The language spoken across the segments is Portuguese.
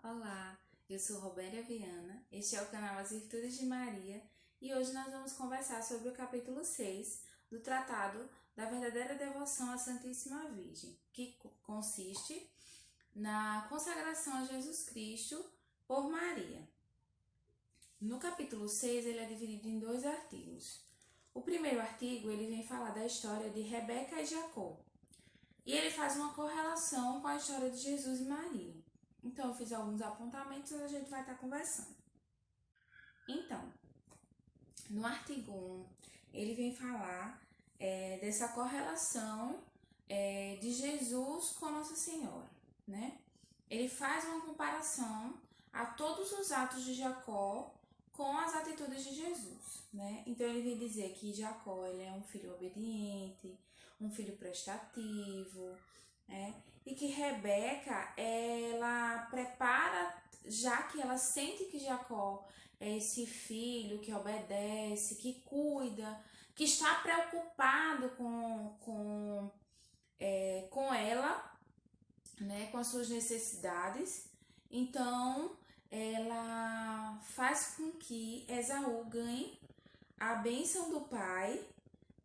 Olá, eu sou Robéria Viana, este é o canal As Virtudes de Maria e hoje nós vamos conversar sobre o capítulo 6 do Tratado da Verdadeira Devoção à Santíssima Virgem, que consiste na consagração a Jesus Cristo por Maria. No capítulo 6 ele é dividido em dois artigos. O primeiro artigo ele vem falar da história de Rebeca e Jacó e ele faz uma correlação com a história de Jesus e Maria. Então, eu fiz alguns apontamentos e a gente vai estar conversando. Então, no artigo 1, ele vem falar dessa correlação de Jesus com Nossa Senhora, né? Ele faz uma comparação a todos os atos de Jacó com as atitudes de Jesus, né? Então, ele vem dizer que Jacó ele é um filho obediente, um filho prestativo, né? E que Rebeca, ela prepara, já que ela sente que Jacó é esse filho que obedece, que cuida, que está preocupado com ela, né, com as suas necessidades. Então, ela faz com que Esaú ganhe a bênção do pai,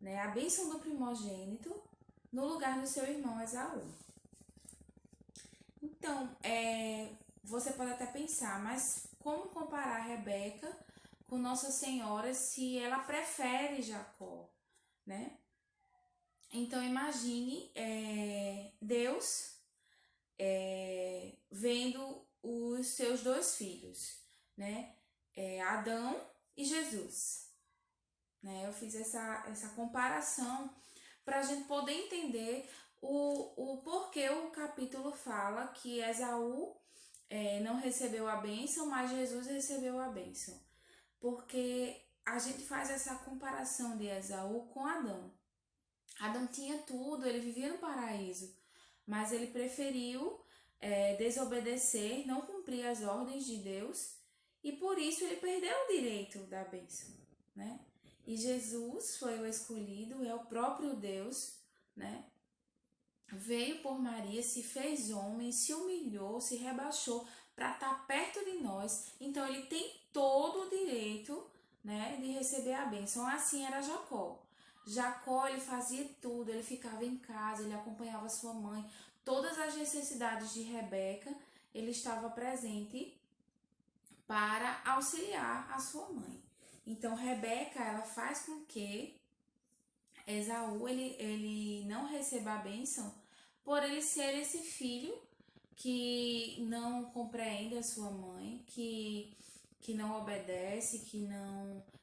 né, a bênção do primogênito, no lugar do seu irmão Esaú. Então, você pode até pensar, mas como comparar Rebeca com Nossa Senhora se ela prefere Jacó, né? Então, imagine Deus vendo os seus dois filhos, né? Adão e Jesus, né? Eu fiz essa comparação para a gente poder entender o porquê o capítulo fala que Esaú não recebeu a bênção, mas Jesus recebeu a bênção. Porque a gente faz essa comparação de Esaú com Adão. Adão tinha tudo, ele vivia no paraíso, mas ele preferiu desobedecer, não cumprir as ordens de Deus, e por isso ele perdeu o direito da bênção, né? E Jesus foi o escolhido, é o próprio Deus, né? Veio por Maria, se fez homem, se humilhou, se rebaixou para estar perto de nós. Então ele tem todo o direito, né, de receber a bênção. Assim era Jacó. Jacó, ele fazia tudo, ele ficava em casa, ele acompanhava sua mãe. Todas as necessidades de Rebeca, ele estava presente para auxiliar a sua mãe. Então Rebeca, ela faz com que Esaú, ele não receba a bênção por ele ser esse filho que não compreende a sua mãe, que não obedece, que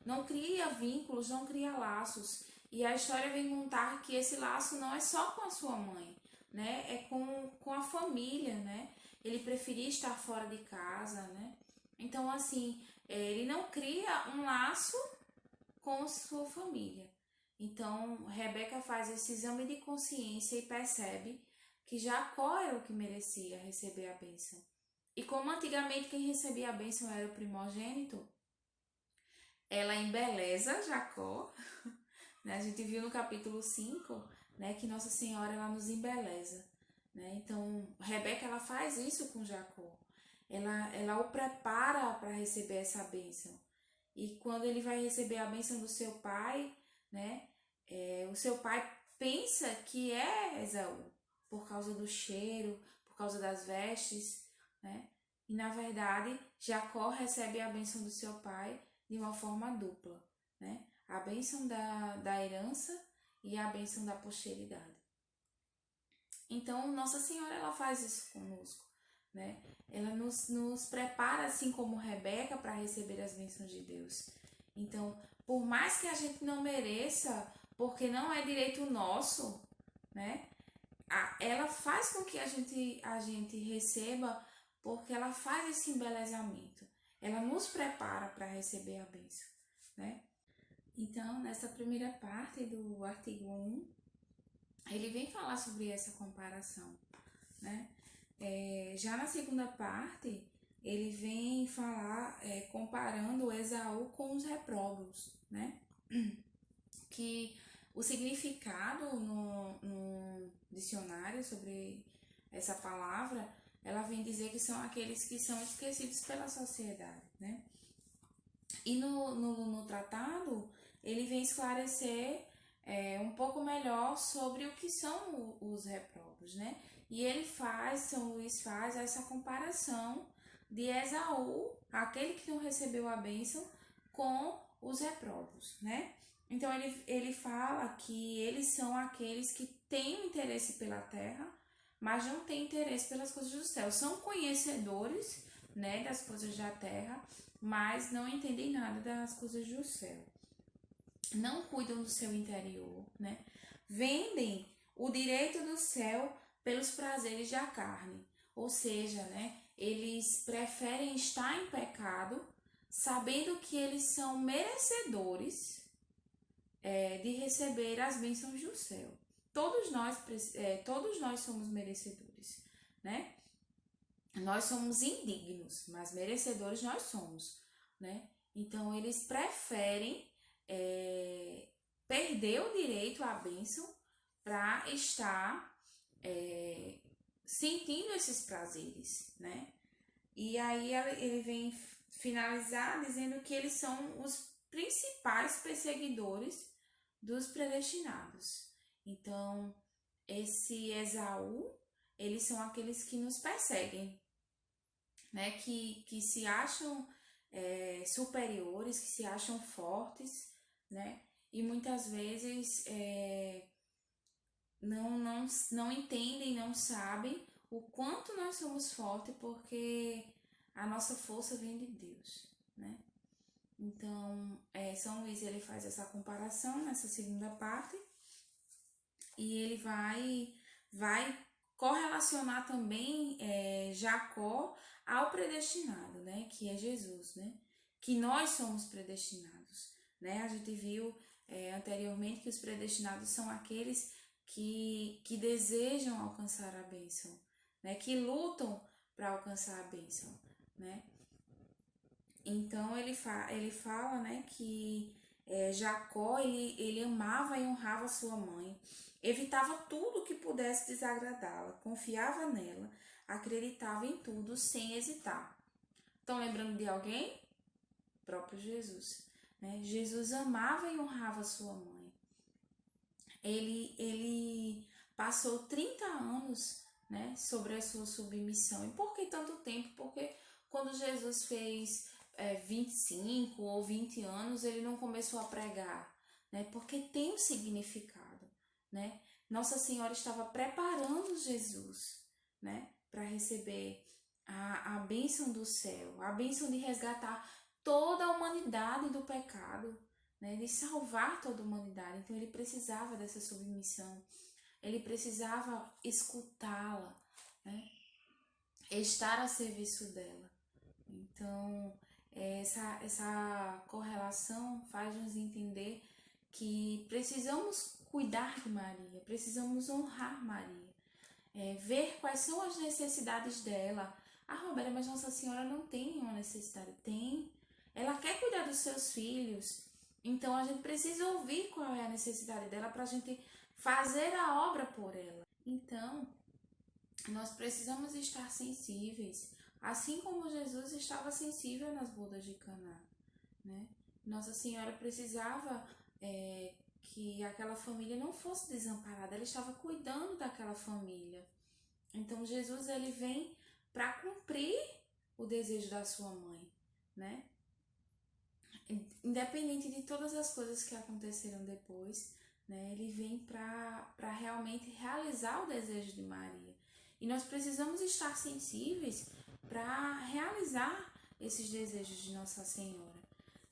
não cria vínculos, não cria laços. E a história vem contar que esse laço não é só com a sua mãe, né? É com a família, né? Ele preferia estar fora de casa, né? Então, assim, ele não cria um laço com sua família. Então, Rebeca faz esse exame de consciência e percebe que Jacó era o que merecia receber a bênção. E como antigamente quem recebia a bênção era o primogênito, ela embeleza Jacó, né? A gente viu no capítulo 5, né, que Nossa Senhora ela nos embeleza, né? Então, Rebeca ela faz isso com Jacó. Ela o prepara para receber essa bênção. E quando ele vai receber a bênção do seu pai, né? O seu pai pensa que é Esaú, por causa do cheiro, por causa das vestes, né? E na verdade, Jacó recebe a bênção do seu pai de uma forma dupla, né? A bênção da herança e a bênção da posteridade. Então, Nossa Senhora ela faz isso conosco, né? Ela nos prepara, assim como Rebeca, para receber as bênçãos de Deus. Então, por mais que a gente não mereça, porque não é direito nosso, né? Ela faz com que a gente receba, porque ela faz esse embelezamento. Ela nos prepara para receber a bênção, né? Então, nessa primeira parte do artigo 1, ele vem falar sobre essa comparação, né? Já na segunda parte, ele vem falar comparando Esaú com os repróbados, né? Que o significado no dicionário sobre essa palavra ela vem dizer que são aqueles que são esquecidos pela sociedade, né? E no tratado, ele vem esclarecer um pouco melhor sobre o que são os reprobos, né? E São Luís faz essa comparação de Esaú, aquele que não recebeu a bênção, com os reprobos, né? Então ele fala que eles são aqueles que têm interesse pela terra, mas não têm interesse pelas coisas do céu. São conhecedores, né, das coisas da terra, mas não entendem nada das coisas do céu. Não cuidam do seu interior, né? Vendem o direito do céu pelos prazeres da carne. Ou seja, né, eles preferem estar em pecado, sabendo que eles são merecedores de receber as bênçãos do céu. Todos nós somos merecedores, né? Nós somos indignos, mas merecedores nós somos, né? Então, eles preferem perder o direito à bênção para estar sentindo esses prazeres, né? E aí ele vem finalizar dizendo que eles são os principais perseguidores dos predestinados. Então, esse Esaú, eles são aqueles que nos perseguem, né? Que se acham superiores, que se acham fortes, né? E muitas vezes não entendem, não sabem o quanto nós somos fortes, porque a nossa força vem de Deus, né? Então, São Luís ele faz essa comparação nessa segunda parte e ele vai correlacionar também Jacó ao predestinado, né? Que é Jesus, né? Que nós somos predestinados, né? A gente viu anteriormente que os predestinados são aqueles que desejam alcançar a bênção, né? Que lutam para alcançar a bênção, né? Então ele fala, né, que Jacó ele amava e honrava sua mãe, evitava tudo que pudesse desagradá-la, confiava nela, acreditava em tudo sem hesitar. Estão lembrando de alguém? O próprio Jesus, né? Jesus amava e honrava sua mãe. Ele passou 30 anos, né, sobre a sua submissão. E por que tanto tempo? Porque quando Jesus fez 25 ou 20 anos, ele não começou a pregar, né? Porque tem um significado, né? Nossa Senhora estava preparando Jesus, né, para receber a bênção do céu, a bênção de resgatar toda a humanidade do pecado, né, de salvar toda a humanidade. Então ele precisava dessa submissão, ele precisava escutá-la, né, estar a serviço dela. Então essa correlação faz-nos entender que precisamos cuidar de Maria, precisamos honrar Maria, ver quais são as necessidades dela. Ah, Roberta, mas Nossa Senhora não tem nenhuma necessidade. Tem. Ela quer cuidar dos seus filhos. Então a gente precisa ouvir qual é a necessidade dela para a gente fazer a obra por ela. Então, nós precisamos estar sensíveis, assim como Jesus estava sensível nas bodas de Caná, né? Nossa Senhora precisava que aquela família não fosse desamparada, ela estava cuidando daquela família. Então Jesus ele vem para cumprir o desejo da sua mãe, né? Independente de todas as coisas que aconteceram depois, né? Ele vem para realmente realizar o desejo de Maria. E nós precisamos estar sensíveis para realizar esses desejos de Nossa Senhora.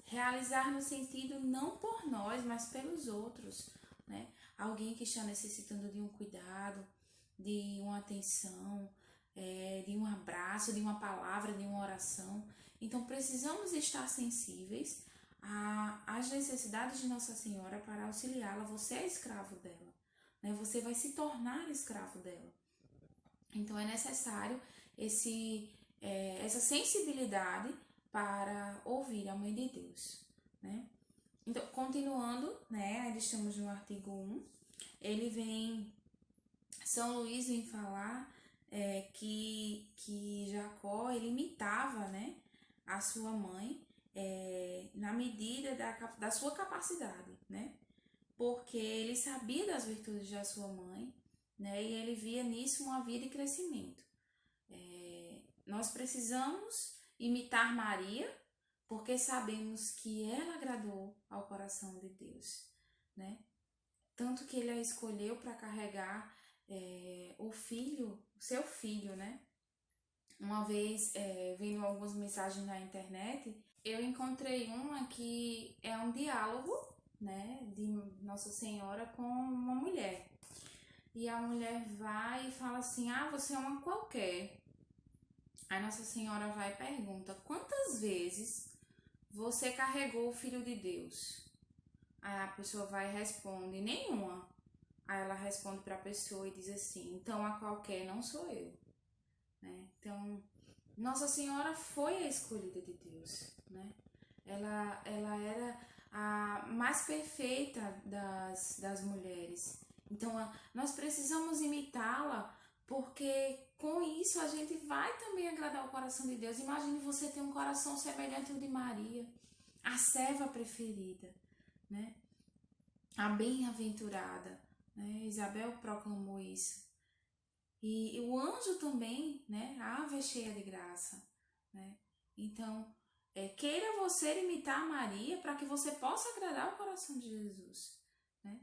Realizar no sentido não por nós, mas pelos outros, né? Alguém que está necessitando de um cuidado, de uma atenção, de um abraço, de uma palavra, de uma oração. Então precisamos estar sensíveis às necessidades de Nossa Senhora para auxiliá-la. Você é escravo dela, né? Você vai se tornar escravo dela. Então é necessário essa sensibilidade para ouvir a Mãe de Deus, né? Então, continuando, né? Ainda estamos no artigo 1. São Luís vem falar que Jacó ele imitava, né, a sua mãe na medida da sua capacidade, né? Porque ele sabia das virtudes da sua mãe, né? E ele via nisso uma vida de crescimento. Nós precisamos imitar Maria, porque sabemos que ela agradou ao coração de Deus, né? Tanto que ele a escolheu para carregar o seu filho, né? Uma vez, vendo algumas mensagens na internet, eu encontrei uma que é um diálogo, né, de Nossa Senhora com uma mulher. E a mulher vai e fala assim: ah, você é uma qualquer. Aí Nossa Senhora vai e pergunta: quantas vezes você carregou o Filho de Deus? Aí a pessoa vai e responde: nenhuma. Aí ela responde para a pessoa e diz assim: então a qualquer não sou eu, né? Então Nossa Senhora foi a escolhida de Deus, né? Ela era a mais perfeita das mulheres. Então nós precisamos imitá-la, porque com isso a gente vai também agradar o coração de Deus. Imagine você ter um coração semelhante ao de Maria, a serva preferida, né? A bem-aventurada, né? Isabel proclamou isso. E o anjo também, né? A ave cheia de graça, né? Então, queira você imitar Maria para que você possa agradar o coração de Jesus, né?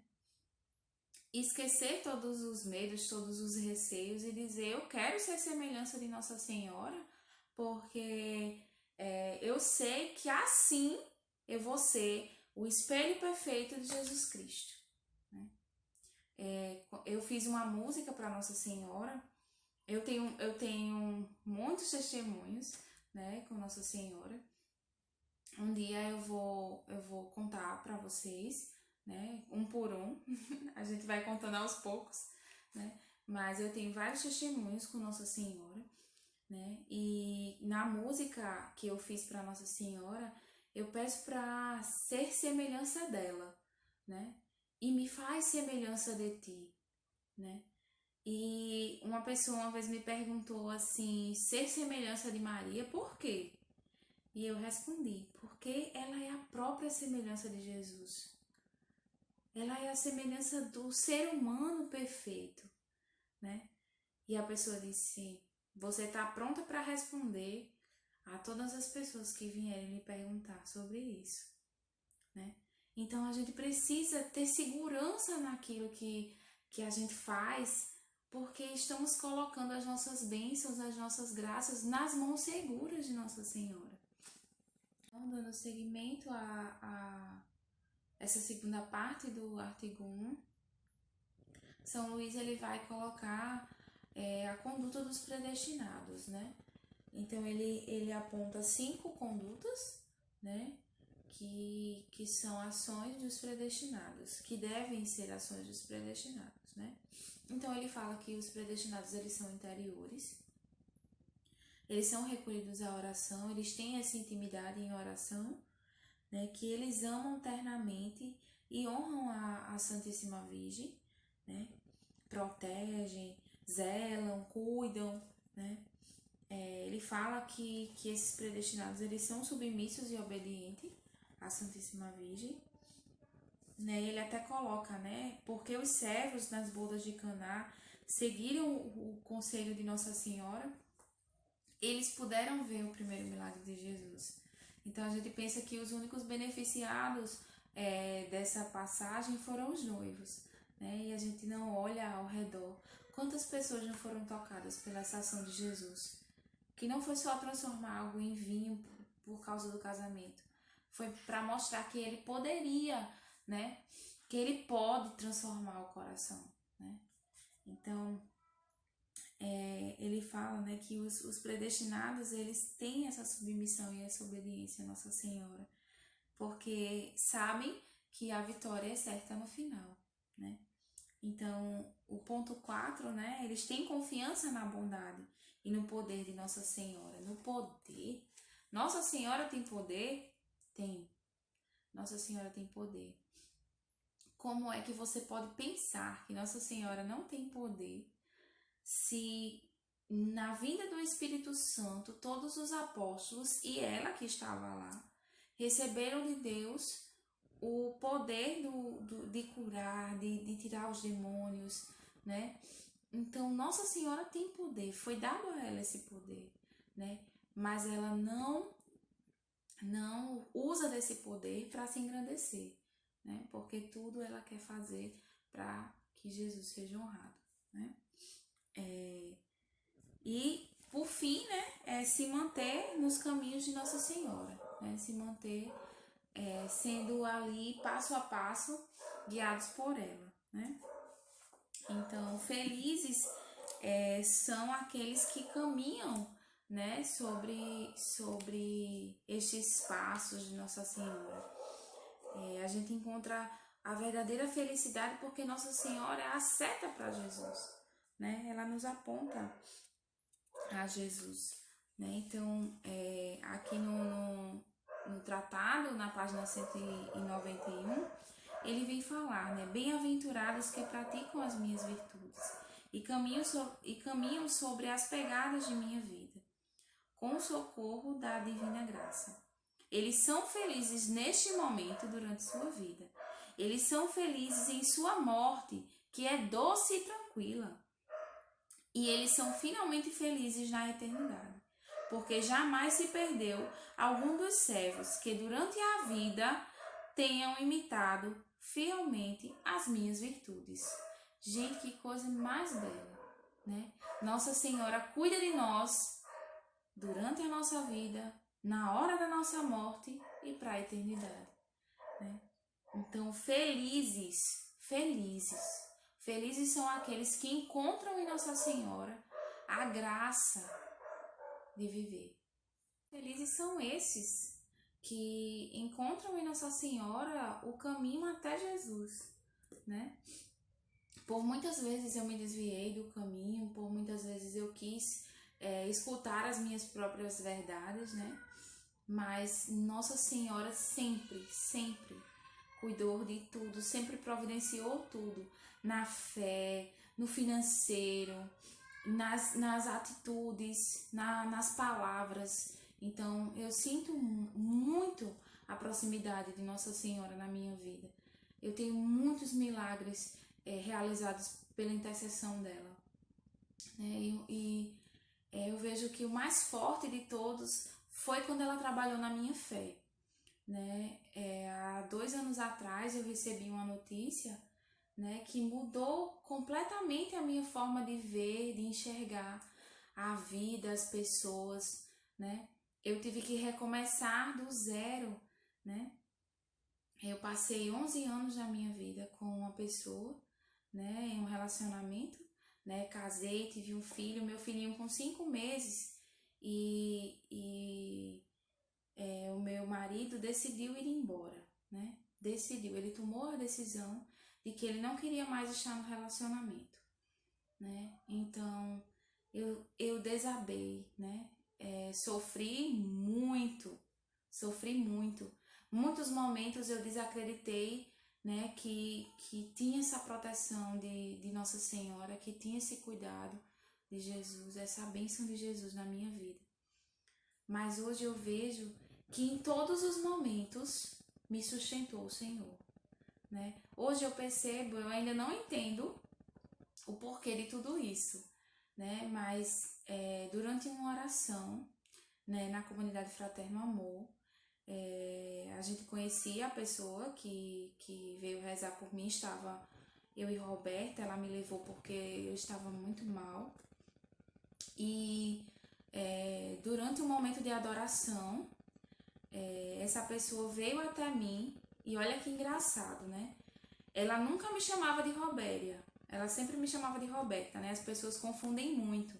Esquecer todos os medos, todos os receios e dizer: eu quero ser semelhança de Nossa Senhora, porque eu sei que assim eu vou ser o espelho perfeito de Jesus Cristo, né? Eu fiz uma música para Nossa Senhora. Eu tenho muitos testemunhos, né, com Nossa Senhora. Um dia eu vou contar para vocês, né, um por um. A gente vai contando aos poucos, né? Mas eu tenho vários testemunhos com Nossa Senhora, né? E na música que eu fiz para Nossa Senhora, eu peço para ser semelhança dela, né? E me faz semelhança de ti, né? E uma pessoa uma vez me perguntou assim: ser semelhança de Maria, por quê? E eu respondi: porque ela é a própria semelhança de Jesus. Ela é a semelhança do ser humano perfeito, né? E a pessoa disse: você está pronta para responder a todas as pessoas que vierem me perguntar sobre isso, né? Então a gente precisa ter segurança naquilo que a gente faz, porque estamos colocando as nossas bênçãos, as nossas graças nas mãos seguras de Nossa Senhora. Então, dando seguimento a essa segunda parte do artigo 1, São Luís ele vai colocar a conduta dos predestinados, né? Então ele aponta 5 condutas, né? Que são ações dos predestinados, que devem ser ações dos predestinados, né? Então ele fala que os predestinados eles são interiores, eles são recolhidos à oração, eles têm essa intimidade em oração, né? Que eles amam ternamente e honram a Santíssima Virgem, né? Protegem, zelam, cuidam, né? Ele fala que esses predestinados eles são submissos e obedientes à Santíssima Virgem, né? Ele até coloca, né? Porque os servos nas bodas de Caná seguiram o conselho de Nossa Senhora, eles puderam ver o primeiro milagre de Jesus. Então a gente pensa que os únicos beneficiados dessa passagem foram os noivos, né? E a gente não olha ao redor quantas pessoas não foram tocadas pela ação de Jesus, que não foi só transformar algo em vinho por causa do casamento, foi para mostrar que ele poderia, né? Que ele pode transformar o coração, né? Então ele fala, né, que os predestinados eles têm essa submissão e essa obediência a Nossa Senhora, porque sabem que a vitória é certa no final, né? Então, o ponto 4, né, eles têm confiança na bondade e no poder de Nossa Senhora. No poder? Nossa Senhora tem poder? Tem. Nossa Senhora tem poder. Como é que você pode pensar que Nossa Senhora não tem poder se na vinda do Espírito Santo, todos os apóstolos e ela que estava lá receberam de Deus o poder de curar, de tirar os demônios, né? Então, Nossa Senhora tem poder, foi dado a ela esse poder, né? Mas ela não usa desse poder para se engrandecer, né? Porque tudo ela quer fazer para que Jesus seja honrado, né? E, por fim, né, se manter nos caminhos de Nossa Senhora, né? Se manter sendo ali passo a passo guiados por ela, né? Então, felizes são aqueles que caminham, né, sobre estes passos de Nossa Senhora. A gente encontra a verdadeira felicidade porque Nossa Senhora é a seta para Jesus, né? Ela nos aponta a Jesus, né? Então, aqui no tratado, na página 191, ele vem falar, né? Bem-aventurados que praticam as minhas virtudes e caminham sobre as pegadas de minha vida, com o socorro da divina graça. Eles são felizes neste momento durante sua vida. Eles são felizes em sua morte, que é doce e tranquila. E eles são finalmente felizes na eternidade, porque jamais se perdeu algum dos servos que durante a vida tenham imitado fielmente as minhas virtudes. Gente, que coisa mais bela, né? Nossa Senhora cuida de nós durante a nossa vida, na hora da nossa morte e para a eternidade, né? Então, felizes são aqueles que encontram em Nossa Senhora a graça de viver. Felizes são esses que encontram em Nossa Senhora o caminho até Jesus, né? Por muitas vezes eu me desviei do caminho, por muitas vezes eu quis escutar as minhas próprias verdades, né? Mas Nossa Senhora sempre cuidou de tudo, sempre providenciou tudo, na fé, no financeiro, nas atitudes, nas palavras. Então, eu sinto muito a proximidade de Nossa Senhora na minha vida. Eu tenho muitos milagres realizados pela intercessão dela, né? Eu vejo que o mais forte de todos foi quando ela trabalhou na minha fé, né? Há 2 anos atrás eu recebi uma notícia, né, que mudou completamente a minha forma de ver, de enxergar a vida, as pessoas, né? Eu tive que recomeçar do zero, né? Eu passei 11 anos da minha vida com uma pessoa, né, em um relacionamento, né? Casei, tive um filho, meu filhinho com 5 meses e o meu marido decidiu ir embora, né? Ele tomou a decisão de que ele não queria mais estar no relacionamento, né? Então, eu desabei, né? Sofri muito. Muitos momentos eu desacreditei, né? Que tinha essa proteção de Nossa Senhora, que tinha esse cuidado de Jesus, essa bênção de Jesus na minha vida. Mas hoje eu vejo que em todos os momentos me sustentou o Senhor, né? Hoje eu percebo, eu ainda não entendo o porquê de tudo isso, né? Mas durante uma oração, né, na comunidade Fraterno Amor, a gente conhecia a pessoa que veio rezar por mim, estava eu e Roberta, ela me levou porque eu estava muito mal. E durante um momento de adoração, essa pessoa veio até mim e olha que engraçado, né? Ela nunca me chamava de Robéria, ela sempre me chamava de Roberta, né? As pessoas confundem muito,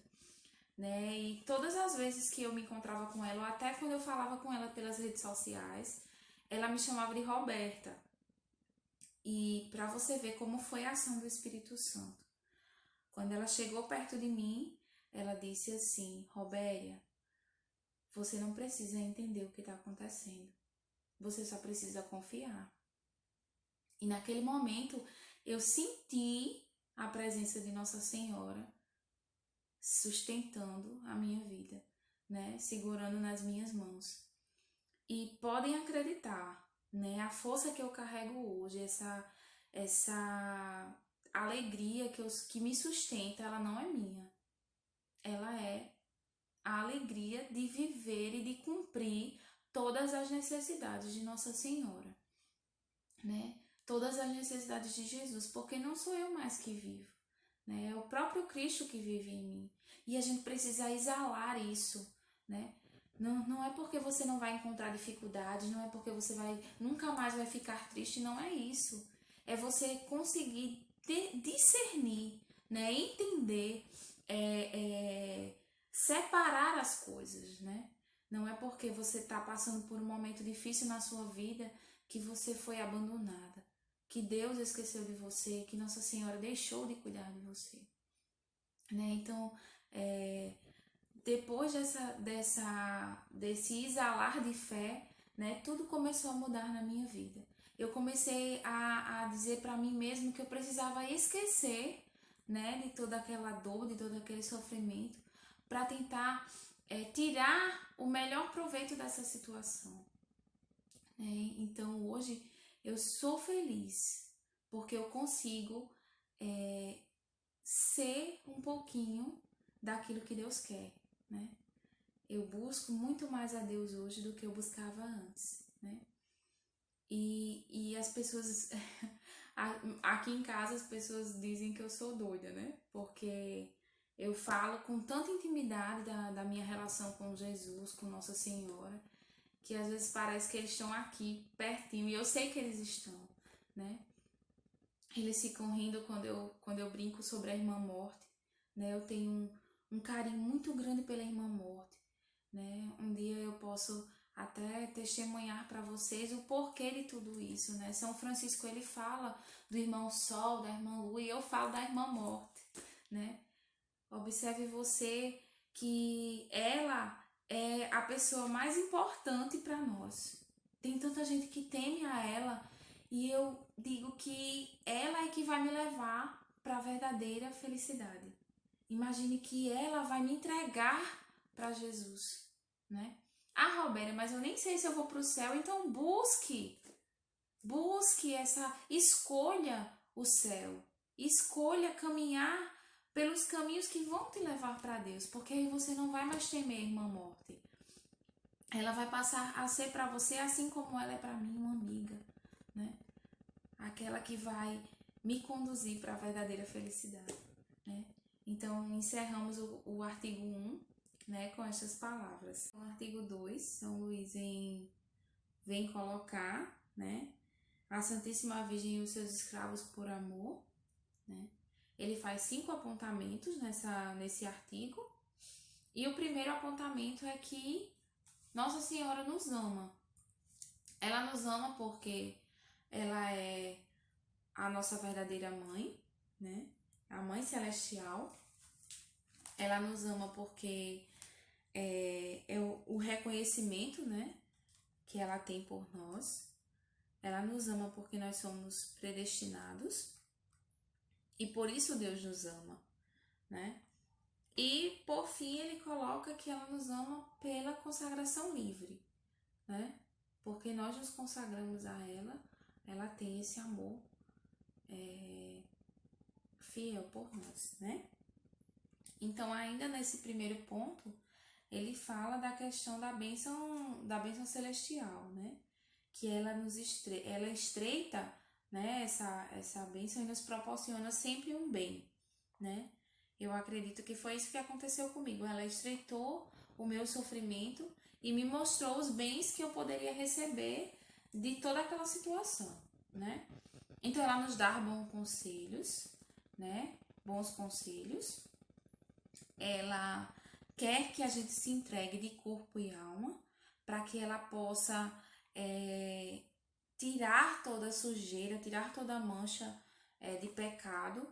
né? E todas as vezes que eu me encontrava com ela, ou até quando eu falava com ela pelas redes sociais, ela me chamava de Roberta. E para você ver como foi a ação do Espírito Santo. Quando ela chegou perto de mim, ela disse assim: Robéria, você não precisa entender o que está acontecendo. Você só precisa confiar. E naquele momento eu senti a presença de Nossa Senhora sustentando a minha vida, né? Segurando nas minhas mãos. E podem acreditar, né? A força que eu carrego hoje, essa alegria que me sustenta, ela não é minha. Ela é a alegria de viver e de cumprir todas as necessidades de Nossa Senhora, né? Todas as necessidades de Jesus, porque não sou eu mais que vivo, né? É o próprio Cristo que vive em mim. E a gente precisa exalar isso, né? Não é porque você não vai encontrar dificuldades, não é porque você nunca mais vai ficar triste, não é isso. É você conseguir discernir, né? Entender, separar as coisas, né? Não é porque você está passando por um momento difícil na sua vida que você foi abandonada, que Deus esqueceu de você, que Nossa Senhora deixou de cuidar de você, né? Então, depois desse exalar de fé, né, tudo começou a mudar na minha vida. Eu comecei a dizer para mim mesmo que eu precisava esquecer, né, de toda aquela dor, de todo aquele sofrimento, para tentar tirar o melhor proveito dessa situação. Né? Então hoje eu sou feliz porque eu consigo ser um pouquinho daquilo que Deus quer, né? Eu busco muito mais a Deus hoje do que eu buscava antes, né? E as pessoas... Aqui em casa as pessoas dizem que eu sou doida, né? Porque eu falo com tanta intimidade da minha relação com Jesus, com Nossa Senhora, que às vezes parece que eles estão aqui pertinho, e eu sei que eles estão, né? Eles ficam rindo quando eu brinco sobre a irmã Morte, né? Eu tenho um carinho muito grande pela irmã Morte, né? Um dia eu posso até testemunhar para vocês o porquê de tudo isso, né? São Francisco, ele fala do irmão Sol, da irmã Lua, e eu falo da irmã Morte, né? Observe você que ela é a pessoa mais importante para nós. Tem tanta gente que teme a ela, e eu digo que ela é que vai me levar para a verdadeira felicidade. Imagine que ela vai me entregar para Jesus, né? Ah, Robéria, mas eu nem sei se eu vou para o céu, então busque escolha o céu, escolha caminhar pelos caminhos que vão te levar para Deus, porque aí você não vai mais temer a irmã Morte. Ela vai passar a ser para você assim como ela é para mim, uma amiga, né? Aquela que vai me conduzir para a verdadeira felicidade, né? Então, encerramos o artigo 1, né, com estas palavras. No artigo 2, São Luís vem colocar, né, a Santíssima Virgem e os seus escravos por amor, né? Ele faz 5 apontamentos nesse artigo. E o primeiro apontamento é que Nossa Senhora nos ama. Ela nos ama porque ela é a nossa verdadeira mãe, né? A mãe celestial. Ela nos ama porque é o reconhecimento, né, que ela tem por nós. Ela nos ama porque nós somos predestinados. E por isso Deus nos ama, né? E por fim ele coloca que ela nos ama pela consagração livre, né? Porque nós nos consagramos a ela, ela tem esse amor fiel por nós, né? Então, ainda nesse primeiro ponto, ele fala da questão da bênção celestial, né? Que ela ela estreita, né, essa bênção e nos proporciona sempre um bem, né? Eu acredito que foi isso que aconteceu comigo. Ela estreitou o meu sofrimento e me mostrou os bens que eu poderia receber de toda aquela situação, né? Então ela nos dá bons conselhos, né? Bons conselhos. Ela quer que a gente se entregue de corpo e alma para que ela possa tirar toda a sujeira, tirar toda a mancha de pecado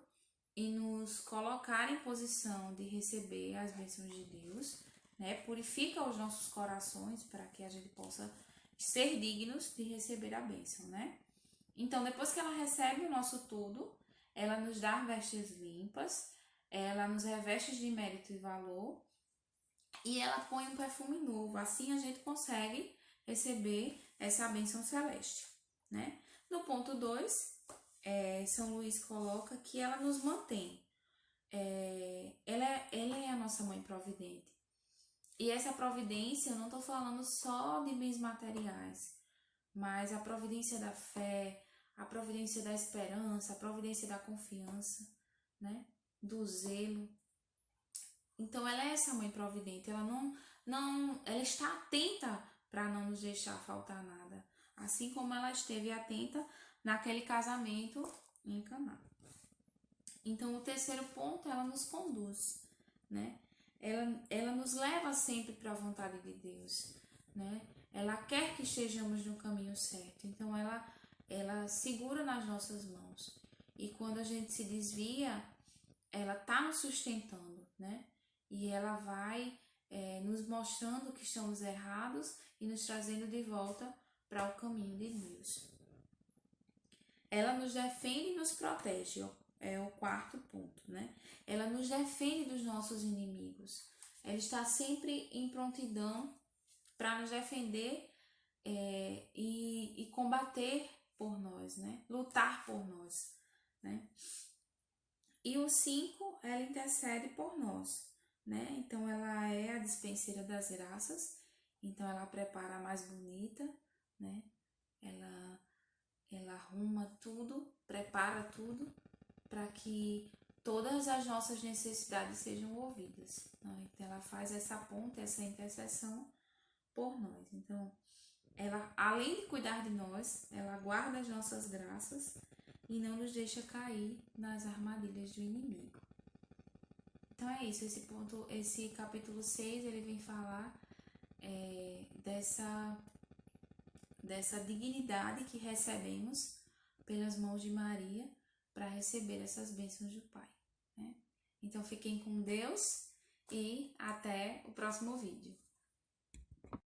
e nos colocar em posição de receber as bênçãos de Deus, né? Purifica os nossos corações para que a gente possa ser dignos de receber a bênção, né? Então, depois que ela recebe o nosso tudo, ela nos dá vestes limpas, ela nos reveste de mérito e valor e ela põe um perfume novo. Assim a gente consegue receber essa bênção celeste, né? No ponto 2, São Luís coloca que ela nos mantém. Ela é a nossa mãe providente. E essa providência, eu não estou falando só de bens materiais, mas a providência da fé, a providência da esperança, a providência da confiança, né? Do zelo. Então ela é essa mãe providente, ela está atenta para não nos deixar faltar nada, assim como ela esteve atenta naquele casamento em Caná. Então o terceiro ponto, ela nos conduz, né? Ela nos leva sempre para a vontade de Deus, né? Ela quer que estejamos no caminho certo, então ela segura nas nossas mãos. E quando a gente se desvia, ela tá nos sustentando, né? E ela vai nos mostrando que estamos errados e nos trazendo de volta para o caminho de Deus. Ela nos defende e nos protege, é o quarto ponto, né? Ela nos defende dos nossos inimigos. Ela está sempre em prontidão para nos defender e combater por nós, né? Lutar por nós, né? E o 5, ela intercede por nós, né? Então ela é a dispenseira das graças, então ela prepara a mais bonita, né? Ela arruma tudo, prepara tudo para que todas as nossas necessidades sejam ouvidas, né? Então ela faz essa ponte, essa intercessão por nós. Então ela, além de cuidar de nós, ela guarda as nossas graças e não nos deixa cair nas armadilhas do inimigo. Então é isso, esse capítulo 6, ele vem falar dessa dignidade que recebemos pelas mãos de Maria para receber essas bênçãos do Pai, né? Então fiquem com Deus e até o próximo vídeo.